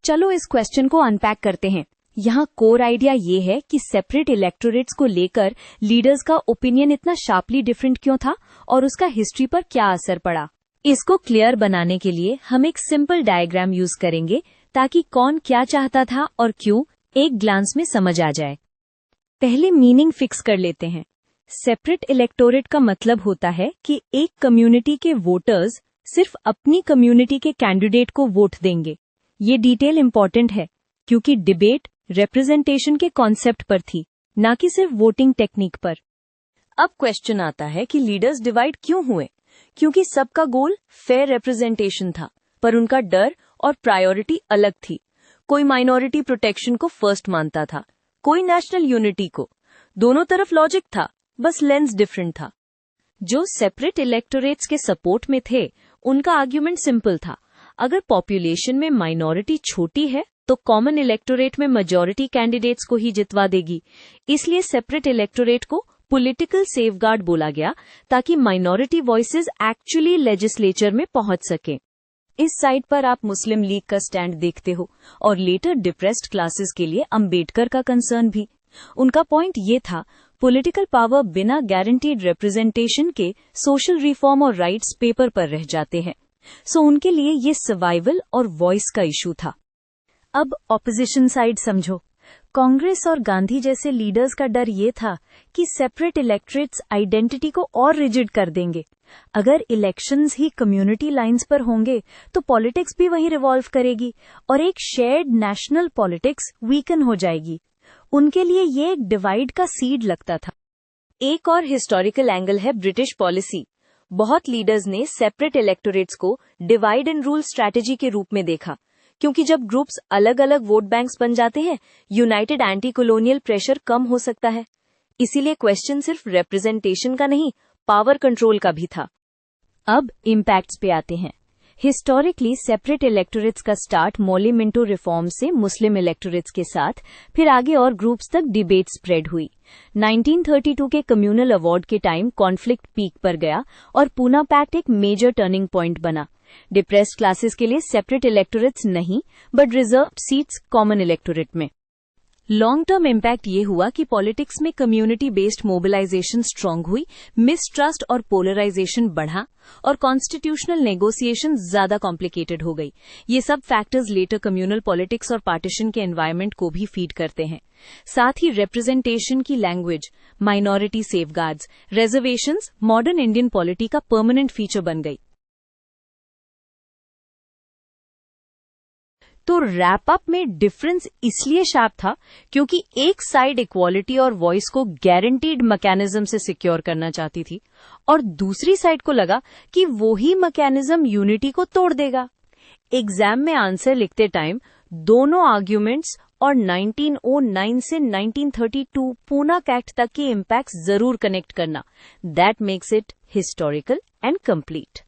चलो इस क्वेश्चन को अनपैक करते हैं। यहाँ कोर आइडिया ये है कि सेपरेट इलेक्टोरेट्स को लेकर लीडर्स का ओपिनियन इतना शार्पली डिफरेंट क्यों था और उसका हिस्ट्री पर क्या असर पड़ा। इसको क्लियर बनाने के लिए हम एक सिंपल डायग्राम यूज करेंगे ताकि कौन क्या चाहता था और क्यों एक ग्लांस में समझ आ जाए। पहले मीनिंग फिक्स कर लेते हैं। सेपरेट इलेक्टोरेट का मतलब होता है कि एक कम्युनिटी के वोटर्स सिर्फ अपनी कम्युनिटी के कैंडिडेट को वोट देंगे। ये डिटेल इंपॉर्टेंट है क्योंकि डिबेट रिप्रेजेंटेशन के कॉन्सेप्ट पर थी, ना कि सिर्फ वोटिंग टेक्निक पर। अब क्वेश्चन आता है कि लीडर्स डिवाइड क्यों हुए? क्योंकि सबका गोल फेयर रिप्रेजेंटेशन था, पर उनका डर और प्रायोरिटी अलग थी। कोई माइनॉरिटी प्रोटेक्शन को फर्स्ट मानता था, कोई नेशनल यूनिटी को। दोनों तरफ लॉजिक था, बस लेंस डिफरेंट था। जो सेपरेट इलेक्टोरेट्स के सपोर्ट में थे, उनका आर्ग्यूमेंट सिंपल था। अगर पॉपुलेशन में माइनॉरिटी छोटी है तो कॉमन इलेक्टोरेट में मेजॉरिटी कैंडिडेट्स को ही जितवा देगी। इसलिए सेपरेट इलेक्टोरेट को पॉलिटिकल सेफगार्ड बोला गया ताकि माइनॉरिटी वॉइसेस एक्चुअली लेजिस्लेचर में पहुंच सकें। इस साइड पर आप मुस्लिम लीग का स्टैंड देखते हो और लेटर डिप्रेस्ड क्लासेस के लिए अंबेडकर का कंसर्न भी। उनका पॉइंट ये था, पॉलिटिकल पावर बिना गारंटीड रिप्रेजेंटेशन के सोशल रिफॉर्म और राइट्स पेपर पर रह जाते हैं। सो उनके लिए ये सर्वाइवल और वॉइस का इशू था। अब ऑपोजिशन साइड समझो। कांग्रेस और गांधी जैसे लीडर्स का डर ये था कि सेपरेट इलेक्टोरेट्स आइडेंटिटी को और रिजिड कर देंगे। अगर इलेक्शंस ही कम्युनिटी लाइंस पर होंगे तो पॉलिटिक्स भी वहीं रिवॉल्व करेगी और एक शेयर्ड नेशनल पॉलिटिक्स वीकन हो जाएगी। उनके लिए ये एक डिवाइड का सीड लगता था। एक और हिस्टोरिकल एंगल है ब्रिटिश पॉलिसी। बहुत लीडर्स ने सेपरेट इलेक्टोरेट्स को डिवाइड एंड रूल स्ट्रैटेजी के रूप में देखा, क्योंकि जब ग्रुप्स अलग अलग वोट बैंक्स बन जाते हैं, यूनाइटेड एंटी कॉलोनियल प्रेशर कम हो सकता है। इसीलिए क्वेश्चन सिर्फ रिप्रेजेंटेशन का नहीं, पावर कंट्रोल का भी था। अब इम्पैक्ट्स पे आते हैं। हिस्टोरिकली सेपरेट इलेक्टोरेट्स का स्टार्ट मौली मिंटो रिफॉर्म से मुस्लिम इलेक्टोरेट्स के साथ, फिर आगे और ग्रुप्स तक डिबेट स्प्रेड हुई। 1932 के कम्युनल अवार्ड के टाइम कॉन्फ्लिक्ट पीक पर गया और पूना पैक्ट एक मेजर टर्निंग पॉइंट बना। डिप्रेस्ड क्लासेस के लिए सेपरेट इलेक्टोरेट्स नहीं, but reserved seats common electorate में। लॉन्ग टर्म इम्पैक्ट ये हुआ कि पॉलिटिक्स में कम्युनिटी बेस्ड मोबिलाइजेशन स्ट्रांग हुई, मिसट्रस्ट और पोलराइजेशन बढ़ा और कॉन्स्टिट्यूशनल नेगोशिएशन ज्यादा कॉम्प्लिकेटेड हो गई। ये सब फैक्टर्स लेटर कम्युनल पॉलिटिक्स और पार्टीशन के एनवायरनमेंट को भी फीड करते हैं। साथ ही रिप्रेजेंटेशन की language, minority safeguards, reservations modern Indian polity का परमानेंट फीचर बन गई। तो रैप अप में डिफरेंस इसलिए शार्प था क्योंकि एक साइड इक्वालिटी और वॉइस को गारंटीड मैकेनिज्म से सिक्योर करना चाहती थी और दूसरी साइड को लगा कि वो ही मैकेनिज्म यूनिटी को तोड़ देगा। एग्जाम में आंसर लिखते टाइम दोनों आर्ग्यूमेंट्स और 1909 से 1932 पूना एक्ट तक के इम्पैक्ट जरूर कनेक्ट करना। That makes it historical and complete.